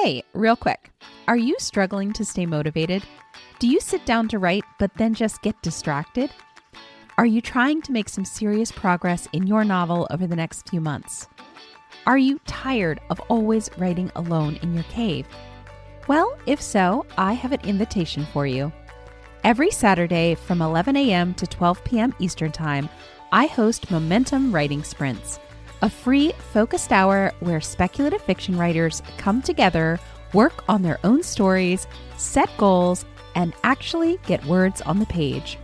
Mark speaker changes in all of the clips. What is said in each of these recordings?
Speaker 1: Hey, real quick, are you struggling to stay motivated? Do you sit down to write but then just get distracted? Are you trying to make some serious progress in your novel over the next few months? Are you tired of always writing alone in your cave? Well, if so, I have an invitation for you. Every Saturday from 11 a.m. to 12 p.m. Eastern Time, I host Momentum Writing Sprints, a free focused hour where speculative fiction writers come together, work on their own stories, set goals, and actually get words on the page.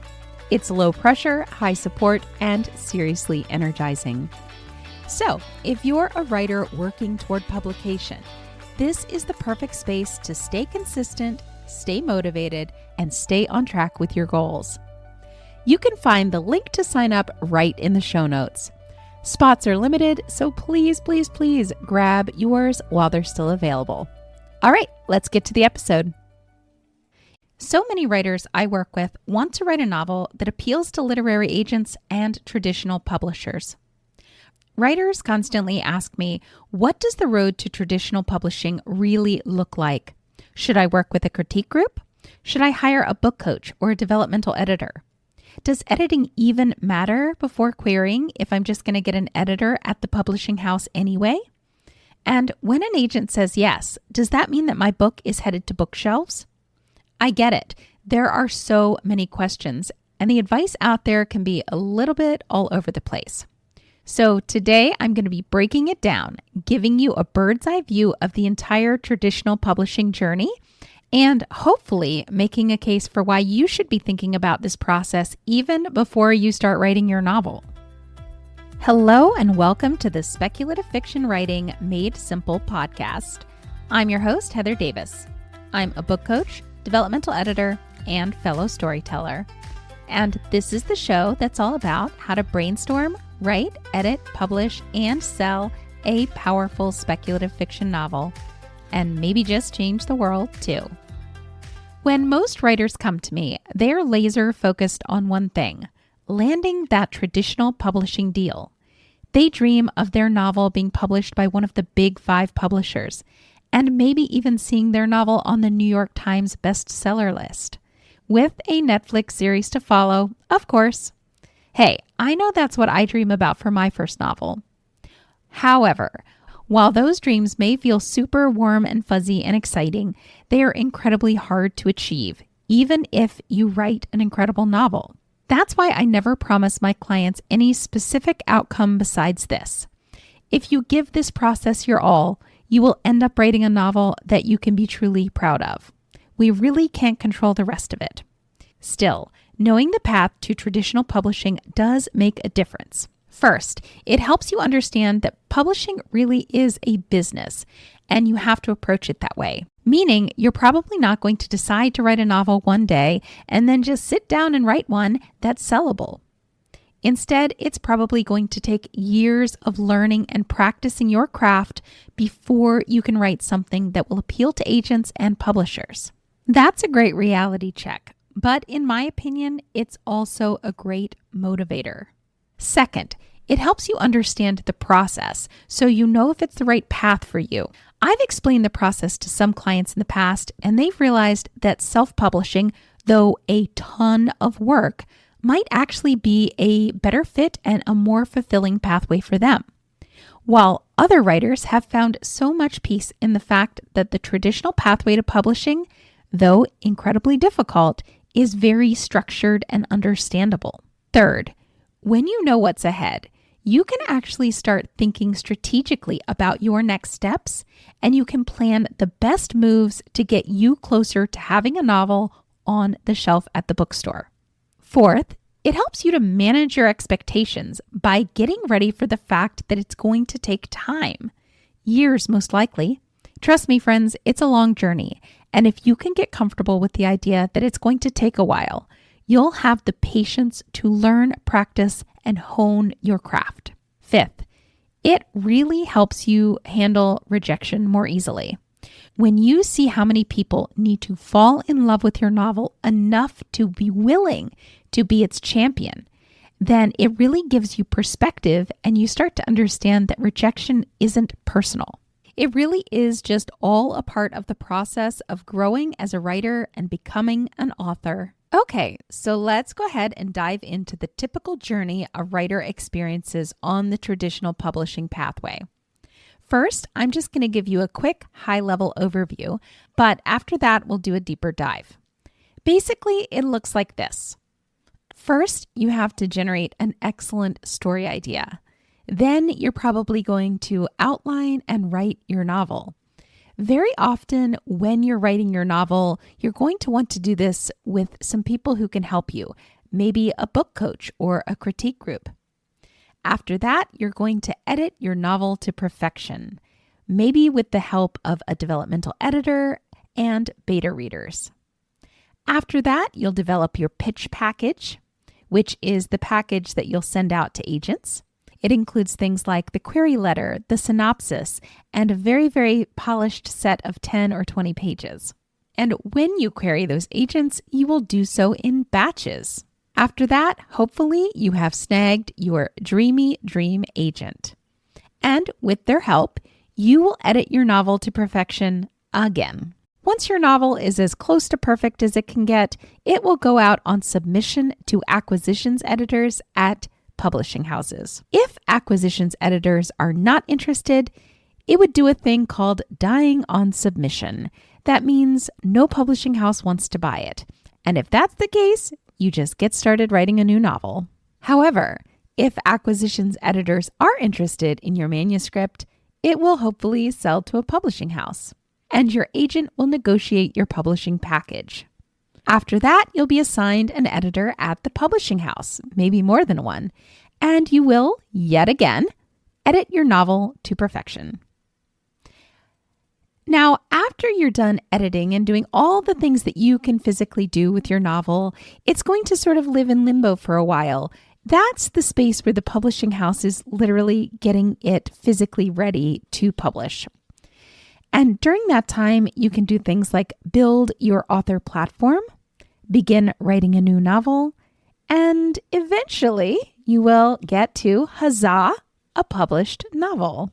Speaker 1: It's low pressure, high support, and seriously energizing. So, if you're a writer working toward publication, this is the perfect space to stay consistent, stay motivated, and stay on track with your goals. You can find the link to sign up right in the show notes. Spots are limited, so please grab yours while they're still available. All right, let's get to the episode. So many writers I work with want to write a novel that appeals to literary agents and traditional publishers. Writers constantly ask me, what does the road to traditional publishing really look like? Should I work with a critique group? Should I hire a book coach or a developmental editor? Does editing even matter before querying if I'm just going to get an editor at the publishing house anyway? And when an agent says yes, does that mean that my book is headed to bookshelves? I get it. There are so many questions, and the advice out there can be a little bit all over the place. So today I'm going to be breaking it down, giving you a bird's eye view of the entire traditional publishing journey, and hopefully making a case for why you should be thinking about this process even before you start writing your novel. Hello and welcome to the Speculative Fiction Writing Made Simple podcast. I'm your host, Heather Davis. I'm a book coach, developmental editor, and fellow storyteller. And this is the show that's all about how to brainstorm, write, edit, publish, and sell a powerful speculative fiction novel. And maybe just change the world too. When most writers come to me, they're laser focused on one thing, landing that traditional publishing deal. They dream of their novel being published by one of the big 5 publishers, and maybe even seeing their novel on the New York Times bestseller list, with a Netflix series to follow, of course. Hey, I know that's what I dream about for my first novel. However, while those dreams may feel super warm and fuzzy and exciting, they are incredibly hard to achieve, even if you write an incredible novel. That's why I never promise my clients any specific outcome besides this. If you give this process your all, you will end up writing a novel that you can be truly proud of. We really can't control the rest of it. Still, knowing the path to traditional publishing does make a difference. First, it helps you understand that publishing really is a business, and you have to approach it that way. Meaning, you're probably not going to decide to write a novel one day and then just sit down and write one that's sellable. Instead, it's probably going to take years of learning and practicing your craft before you can write something that will appeal to agents and publishers. That's a great reality check, but in my opinion, it's also a great motivator. Second, it helps you understand the process so you know if it's the right path for you. I've explained the process to some clients in the past, and they've realized that self-publishing, though a ton of work, might actually be a better fit and a more fulfilling pathway for them. While other writers have found so much peace in the fact that the traditional pathway to publishing, though incredibly difficult, is very structured and understandable. Third, when you know what's ahead, you can actually start thinking strategically about your next steps, and you can plan the best moves to get you closer to having a novel on the shelf at the bookstore. Fourth, it helps you to manage your expectations by getting ready for the fact that it's going to take time. Years, most likely. Trust me, friends, it's a long journey. And if you can get comfortable with the idea that it's going to take a while, you'll have the patience to learn, practice, and hone your craft. Fifth, it really helps you handle rejection more easily. When you see how many people need to fall in love with your novel enough to be willing to be its champion, then it really gives you perspective and you start to understand that rejection isn't personal. It really is just all a part of the process of growing as a writer and becoming an author. Okay, so let's go ahead and dive into the typical journey a writer experiences on the traditional publishing pathway. First, I'm just going to give you a quick high-level overview, but after that, we'll do a deeper dive. Basically, it looks like this. First, you have to generate an excellent story idea. Then you're probably going to outline and write your novel. Very often when you're writing your novel, you're going to want to do this with some people who can help you, maybe a book coach or a critique group. After that, you're going to edit your novel to perfection, maybe with the help of a developmental editor and beta readers. After that, you'll develop your pitch package, which is the package that you'll send out to agents. It includes things like the query letter, the synopsis, and a very, very polished set of 10 or 20 pages. And when you query those agents, you will do so in batches. After that, hopefully you have snagged your dreamy dream agent. And with their help, you will edit your novel to perfection again. Once your novel is as close to perfect as it can get, it will go out on submission to acquisitions editors at publishing houses. If acquisitions editors are not interested, it would do a thing called dying on submission. That means no publishing house wants to buy it. And if that's the case, you just get started writing a new novel. However, if acquisitions editors are interested in your manuscript, it will hopefully sell to a publishing house, and your agent will negotiate your publishing package. After that, you'll be assigned an editor at the publishing house, maybe more than one, and you will, yet again, edit your novel to perfection. Now, after you're done editing and doing all the things that you can physically do with your novel, it's going to sort of live in limbo for a while. That's the space where the publishing house is literally getting it physically ready to publish. And during that time, you can do things like build your author platform, begin writing a new novel, and eventually you will get to, huzzah, a published novel.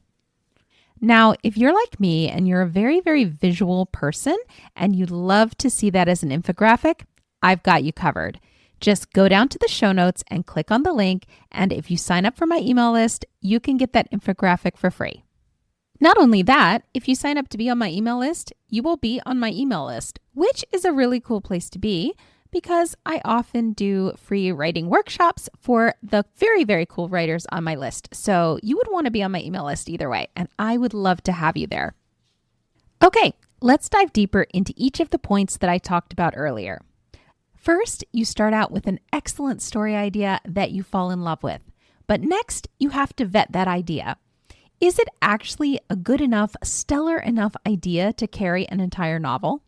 Speaker 1: Now, if you're like me and you're a very, very visual person and you'd love to see that as an infographic, I've got you covered. Just go down to the show notes and click on the link, and if you sign up for my email list, you can get that infographic for free. Not only that, if you sign up to be on my email list, you will be on my email list, which is a really cool place to be because I often do free writing workshops for the very, very cool writers on my list. So you would want to be on my email list either way, and I would love to have you there. Okay, let's dive deeper into each of the points that I talked about earlier. First, you start out with an excellent story idea that you fall in love with. But next, you have to vet that idea. Is it actually a good enough, stellar enough idea to carry an entire novel?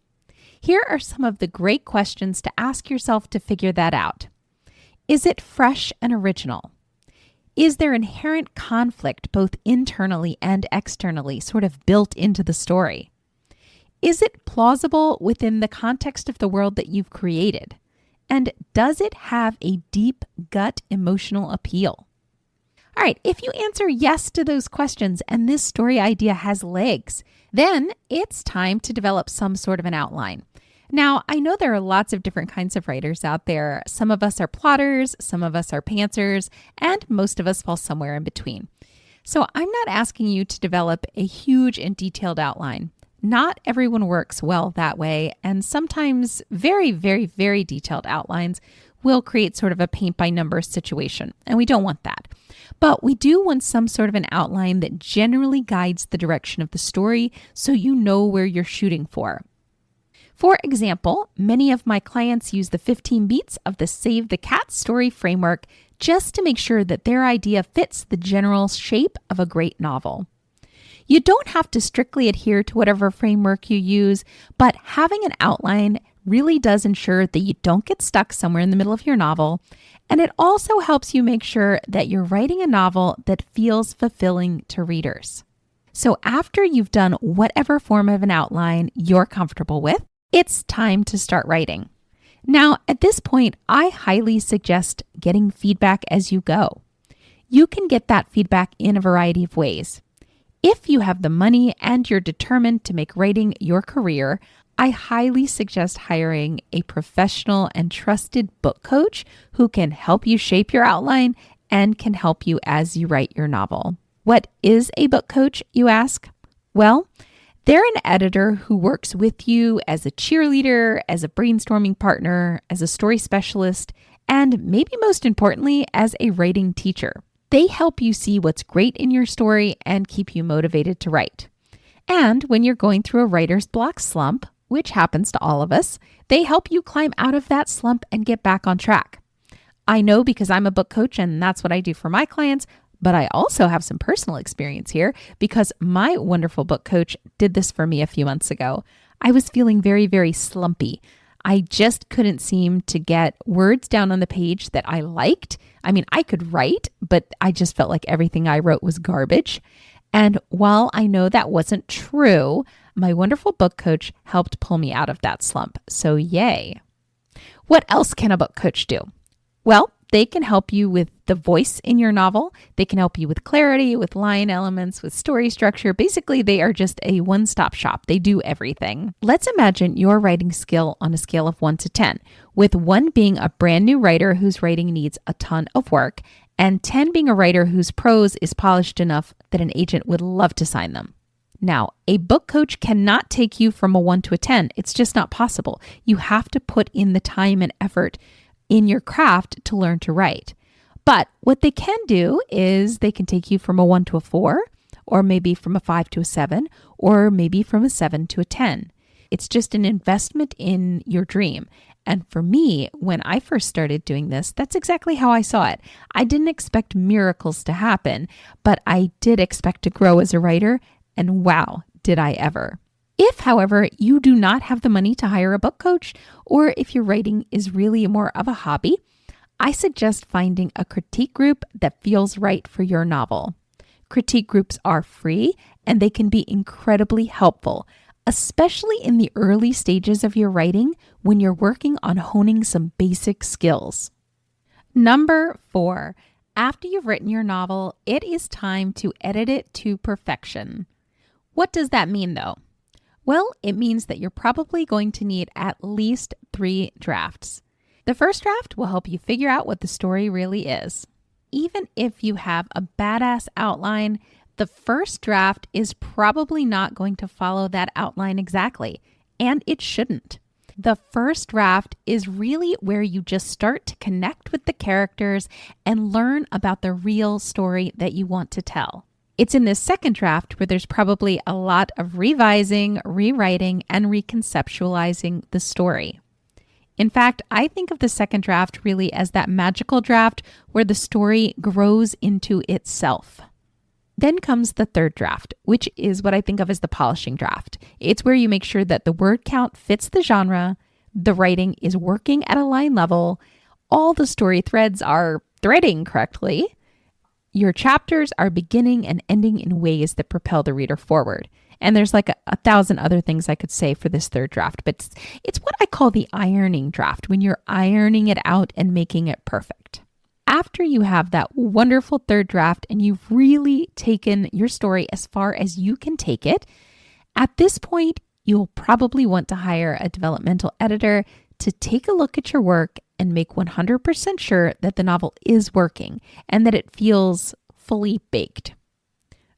Speaker 1: Here are some of the great questions to ask yourself to figure that out. Is it fresh and original? Is there inherent conflict both internally and externally, sort of built into the story? Is it plausible within the context of the world that you've created? And does it have a deep gut emotional appeal? All right, if you answer yes to those questions and this story idea has legs, then it's time to develop some sort of an outline. Now, I know there are lots of different kinds of writers out there. Some of us are plotters, some of us are pantsers, and most of us fall somewhere in between. So I'm not asking you to develop a huge and detailed outline. Not everyone works well that way, and sometimes very, very, very detailed outlines will create sort of a paint-by-numbers situation, and we don't want that. But we do want some sort of an outline that generally guides the direction of the story so you know where you're shooting for. For example, many of my clients use the 15 beats of the Save the Cat story framework just to make sure that their idea fits the general shape of a great novel. You don't have to strictly adhere to whatever framework you use, but having an outline really does ensure that you don't get stuck somewhere in the middle of your novel, and it also helps you make sure that you're writing a novel that feels fulfilling to readers. So after you've done whatever form of an outline you're comfortable with, it's time to start writing. Now, at this point, I highly suggest getting feedback as you go. You can get that feedback in a variety of ways. If you have the money and you're determined to make writing your career, I highly suggest hiring a professional and trusted book coach who can help you shape your outline and can help you as you write your novel. What is a book coach, you ask? Well, they're an editor who works with you as a cheerleader, as a brainstorming partner, as a story specialist, and maybe most importantly, as a writing teacher. They help you see what's great in your story and keep you motivated to write. And when you're going through a writer's block slump, which happens to all of us, they help you climb out of that slump and get back on track. I know because I'm a book coach and that's what I do for my clients, but I also have some personal experience here because my wonderful book coach did this for me a few months ago. I was feeling very, very slumpy. I just couldn't seem to get words down on the page that I liked. I mean, I could write, but I just felt like everything I wrote was garbage. And while I know that wasn't true, my wonderful book coach helped pull me out of that slump. So yay. What else can a book coach do? Well, they can help you with the voice in your novel. They can help you with clarity, with line elements, with story structure. Basically, they are just a one-stop shop. They do everything. Let's imagine your writing skill on a scale of 1 to 10, with 1 being a brand new writer whose writing needs a ton of work, and 10 being a writer whose prose is polished enough that an agent would love to sign them. Now, a book coach cannot take you from a 1 to a 10. It's just not possible. You have to put in the time and effort in your craft to learn to write. But what they can do is they can take you from a 1 to a 4, or maybe from a 5 to a 7, or maybe from a 7 to a 10. It's just an investment in your dream. And for me, when I first started doing this, that's exactly how I saw it. I didn't expect miracles to happen, but I did expect to grow as a writer, and wow, did I ever. If, however, you do not have the money to hire a book coach, or if your writing is really more of a hobby, I suggest finding a critique group that feels right for your novel. Critique groups are free and they can be incredibly helpful, especially in the early stages of your writing when you're working on honing some basic skills. Number 4, after you've written your novel, it is time to edit it to perfection. What does that mean though? Well, it means that you're probably going to need at least 3 drafts. The first draft will help you figure out what the story really is. Even if you have a badass outline, the first draft is probably not going to follow that outline exactly, and it shouldn't. The first draft is really where you just start to connect with the characters and learn about the real story that you want to tell. It's in this second draft where there's probably a lot of revising, rewriting, and reconceptualizing the story. In fact, I think of the second draft really as that magical draft where the story grows into itself. Then comes the third draft, which is what I think of as the polishing draft. It's where you make sure that the word count fits the genre, the writing is working at a line level, all the story threads are threading correctly, your chapters are beginning and ending in ways that propel the reader forward. And there's like a 1,000 other things I could say for this third draft, but it's what I call the ironing draft, when you're ironing it out and making it perfect. After you have that wonderful third draft and you've really taken your story as far as you can take it, at this point, you'll probably want to hire a developmental editor to take a look at your work and make 100% sure that the novel is working and that it feels fully baked.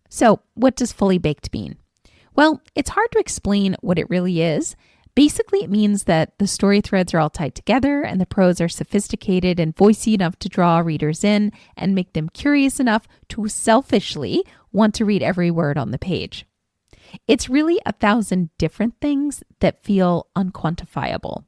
Speaker 1: So, what does fully baked mean? Well, it's hard to explain what it really is. Basically, it means that the story threads are all tied together and the prose are sophisticated and voicey enough to draw readers in and make them curious enough to selfishly want to read every word on the page. It's really 1,000 different things that feel unquantifiable.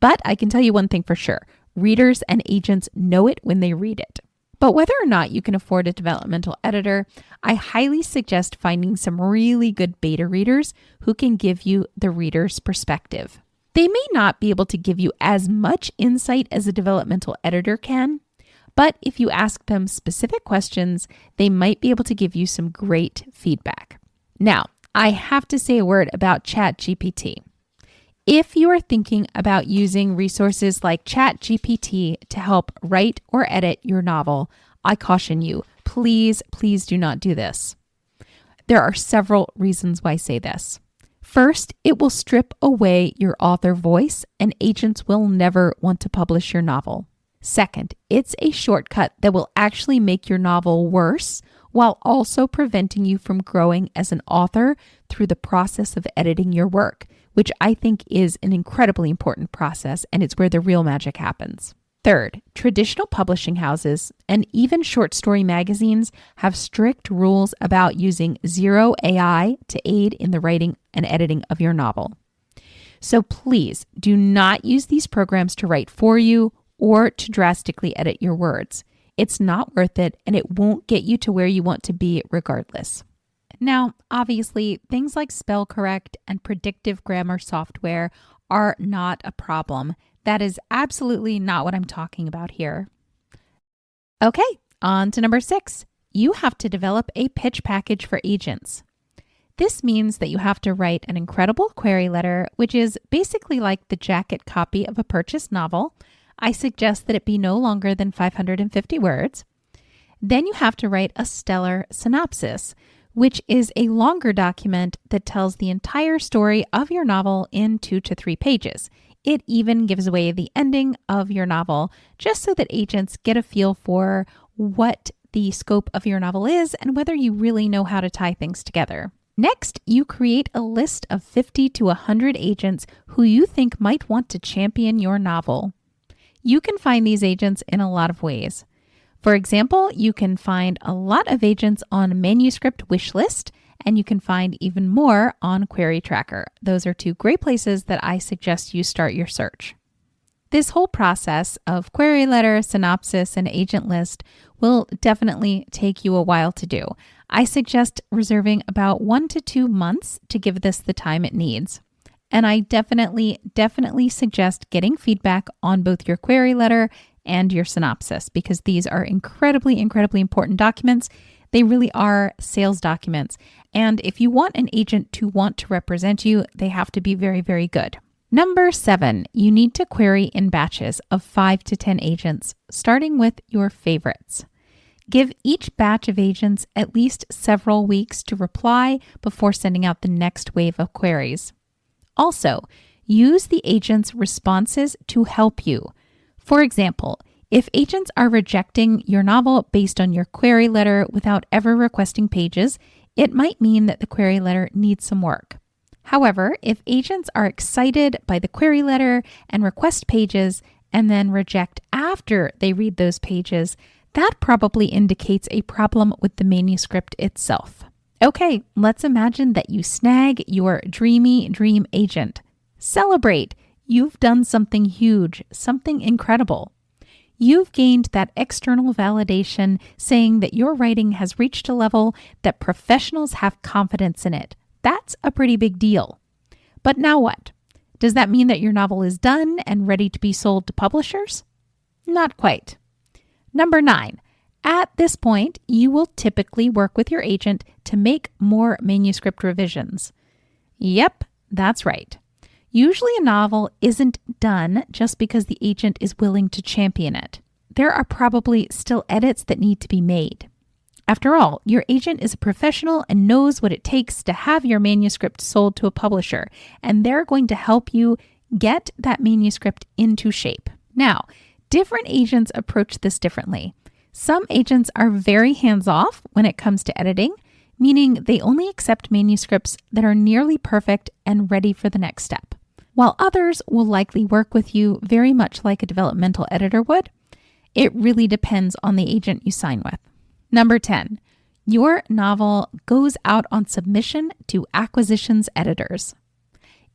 Speaker 1: But I can tell you one thing for sure. Readers and agents know it when they read it. But whether or not you can afford a developmental editor, I highly suggest finding some really good beta readers who can give you the reader's perspective. They may not be able to give you as much insight as a developmental editor can, but if you ask them specific questions, they might be able to give you some great feedback. Now, I have to say a word about ChatGPT. If you are thinking about using resources like ChatGPT to help write or edit your novel, I caution you, please do not do this. There are several reasons why I say this. First, it will strip away your author voice, and agents will never want to publish your novel. Second, it's a shortcut that will actually make your novel worse while also preventing you from growing as an author through the process of editing your work, which I think is an incredibly important process, and it's where the real magic happens. Third, traditional publishing houses and even short story magazines have strict rules about using zero AI to aid in the writing and editing of your novel. So please do not use these programs to write for you or to drastically edit your words. It's not worth it, and it won't get you to where you want to be regardless. Now, obviously, things like spell correct and predictive grammar software are not a problem. That is absolutely not what I'm talking about here. Okay, on to number 6. You have to develop a pitch package for agents. This means that you have to write an incredible query letter, which is basically like the jacket copy of a purchased novel. I suggest that it be no longer than 550 words. Then you have to write a stellar synopsis, which is a longer document that tells the entire story of your novel in 2 to 3 pages. It even gives away the ending of your novel, just so that agents get a feel for what the scope of your novel is and whether you really know how to tie things together. Next, you create a list of 50 to 100 agents who you think might want to champion your novel. You can find these agents in a lot of ways. For example, you can find a lot of agents on Manuscript Wishlist, and you can find even more on Query Tracker. Those are 2 great places that I suggest you start your search. This whole process of query letter, synopsis, and agent list will definitely take you a while to do. I suggest reserving about 1 to 2 months to give this the time it needs. And I definitely suggest getting feedback on both your query letter and your synopsis, because these are incredibly important documents. They really are sales documents. And if you want an agent to want to represent you, they have to be very good. Number 7, you need to query in batches of 5 to 10 agents, starting with your favorites. Give each batch of agents at least several weeks to reply before sending out the next wave of queries. Also, use the agent's responses to help you. For example, if agents are rejecting your novel based on your query letter without ever requesting pages, it might mean that the query letter needs some work. However, if agents are excited by the query letter and request pages and then reject after they read those pages, that probably indicates a problem with the manuscript itself. Okay, let's imagine that you snag your dreamy dream agent. Celebrate! You've done something huge, something incredible. You've gained that external validation saying that your writing has reached a level that professionals have confidence in it. That's a pretty big deal. But now what? Does that mean that your novel is done and ready to be sold to publishers? Not quite. Number 9. At this point, you will typically work with your agent to make more manuscript revisions. Yep, that's right. Usually a novel isn't done just because the agent is willing to champion it. There are probably still edits that need to be made. After all, your agent is a professional and knows what it takes to have your manuscript sold to a publisher, and they're going to help you get that manuscript into shape. Now, different agents approach this differently. Some agents are very hands-off when it comes to editing, meaning they only accept manuscripts that are nearly perfect and ready for the next step, while others will likely work with you very much like a developmental editor would. It really depends on the agent you sign with. Number 10, your novel goes out on submission to acquisitions editors.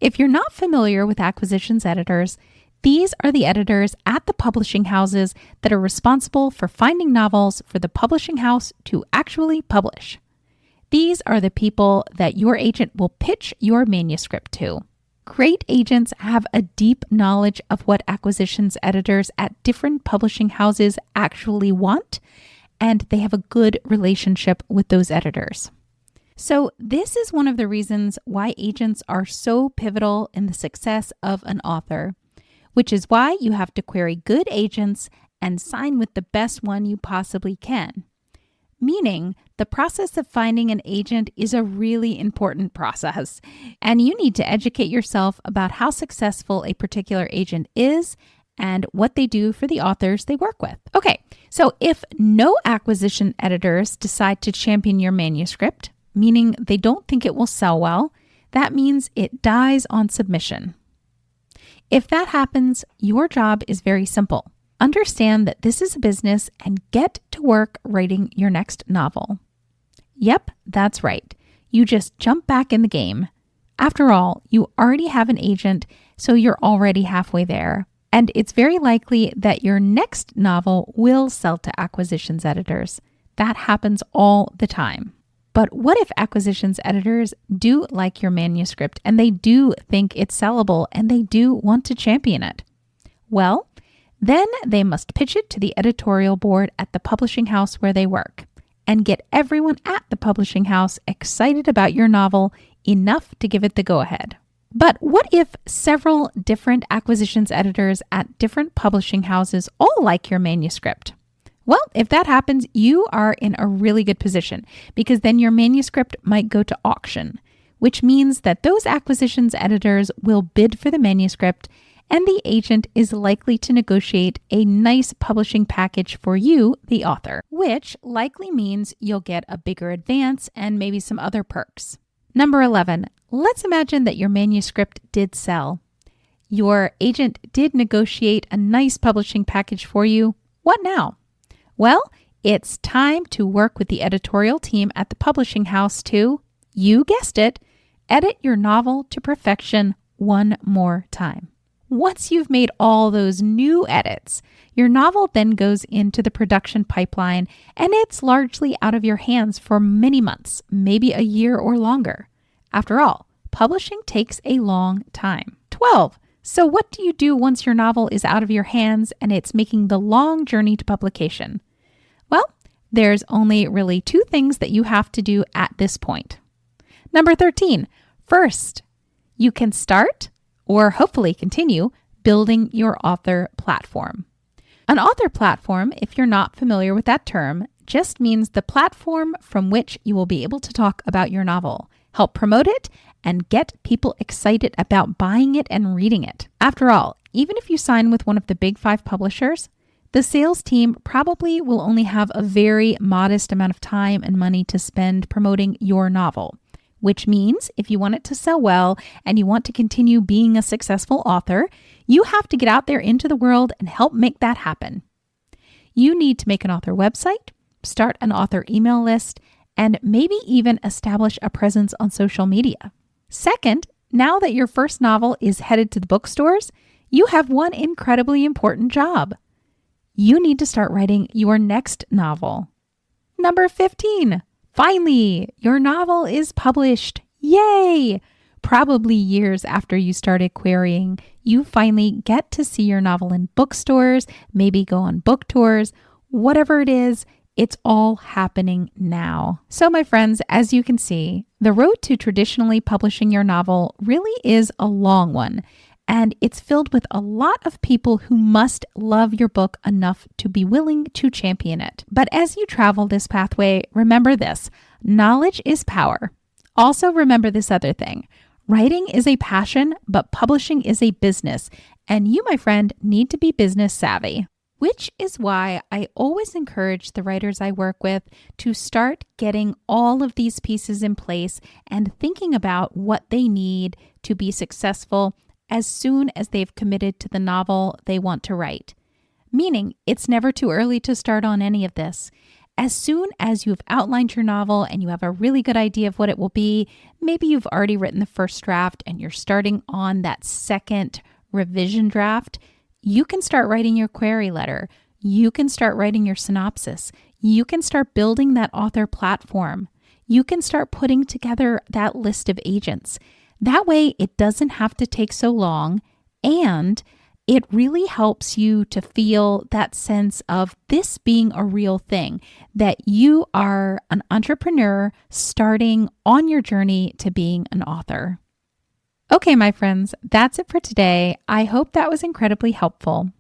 Speaker 1: If you're not familiar with acquisitions editors, these are the editors at the publishing houses that are responsible for finding novels for the publishing house to actually publish. These are the people that your agent will pitch your manuscript to. Great agents have a deep knowledge of what acquisitions editors at different publishing houses actually want, and they have a good relationship with those editors. So this is one of the reasons why agents are so pivotal in the success of an author, which is why you have to query good agents and sign with the best one you possibly can. meaning the process of finding an agent is a really important process, and you need to educate yourself about how successful a particular agent is and what they do for the authors they work with. Okay, so if no acquisition editors decide to champion your manuscript, meaning they don't think it will sell well, that means it dies on submission. If that happens, your job is very simple. Understand that this is a business and get to work writing your next novel. Yep, that's right. You just jump back in the game. After all, you already have an agent, so you're already halfway there. And it's very likely that your next novel will sell to acquisitions editors. That happens all the time. But what if acquisitions editors do like your manuscript and they do think it's sellable and they do want to champion it? Well, then they must pitch it to the editorial board at the publishing house where they work and get everyone at the publishing house excited about your novel enough to give it the go-ahead. But what if several different acquisitions editors at different publishing houses all like your manuscript? Well, if that happens, you are in a really good position because then your manuscript might go to auction, which means that those acquisitions editors will bid for the manuscript and the agent is likely to negotiate a nice publishing package for you, the author, which likely means you'll get a bigger advance and maybe some other perks. Number 11, let's imagine that your manuscript did sell. Your agent did negotiate a nice publishing package for you. What now? Well, it's time to work with the editorial team at the publishing house to, you guessed it, edit your novel to perfection one more time. Once you've made all those new edits, your novel then goes into the production pipeline and it's largely out of your hands for many months, maybe a year or longer. After all, publishing takes a long time. 12. So what do you do once your novel is out of your hands and it's making the long journey to publication? Well, there's only really two things that you have to do at this point. Number 13. First, you can start or hopefully continue building your author platform. An author platform, if you're not familiar with that term, just means the platform from which you will be able to talk about your novel, help promote it, and get people excited about buying it and reading it. After all, even if you sign with one of the big 5 publishers, the sales team probably will only have a very modest amount of time and money to spend promoting your novel. Which means if you want it to sell well and you want to continue being a successful author, you have to get out there into the world and help make that happen. You need to make an author website, start an author email list, and maybe even establish a presence on social media. Second, now that your first novel is headed to the bookstores, you have one incredibly important job. You need to start writing your next novel. Number 15. Finally, your novel is published. Yay! Probably years after you started querying, you finally get to see your novel in bookstores, maybe go on book tours, whatever it is, it's all happening now. So my friends, as you can see, the road to traditionally publishing your novel really is a long one. And it's filled with a lot of people who must love your book enough to be willing to champion it. But as you travel this pathway, remember this: knowledge is power. Also remember this other thing. Writing is a passion, but publishing is a business. And you, my friend, need to be business savvy. Which is why I always encourage the writers I work with to start getting all of these pieces in place and thinking about what they need to be successful as soon as they've committed to the novel they want to write. Meaning, it's never too early to start on any of this. As soon as you've outlined your novel and you have a really good idea of what it will be, maybe you've already written the first draft and you're starting on that second revision draft, you can start writing your query letter. You can start writing your synopsis. You can start building that author platform. You can start putting together that list of agents. That way, it doesn't have to take so long, and it really helps you to feel that sense of this being a real thing, that you are an entrepreneur starting on your journey to being an author. Okay, my friends, that's it for today. I hope that was incredibly helpful.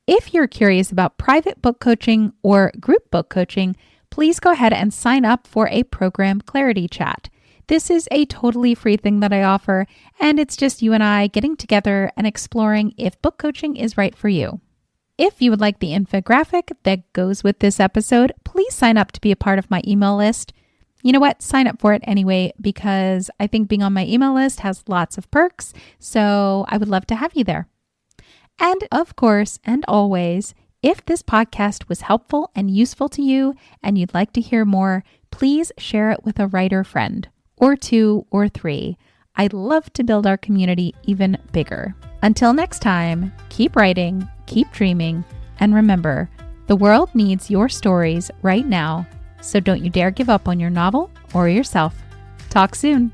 Speaker 1: If you're curious about private book coaching or group book coaching, please go ahead and sign up for a program clarity chat. This is a totally free thing that I offer, and it's just you and I getting together and exploring if book coaching is right for you. If you would like the infographic that goes with this episode, please sign up to be a part of my email list. You know what? Sign up for it anyway, because I think being on my email list has lots of perks, so I would love to have you there. And of course, and always, if this podcast was helpful and useful to you and you'd like to hear more, please share it with a writer friend, or 2 or 3. I'd love to build our community even bigger. Until next time, keep writing, keep dreaming, and remember, the world needs your stories right now, so don't you dare give up on your novel or yourself. Talk soon.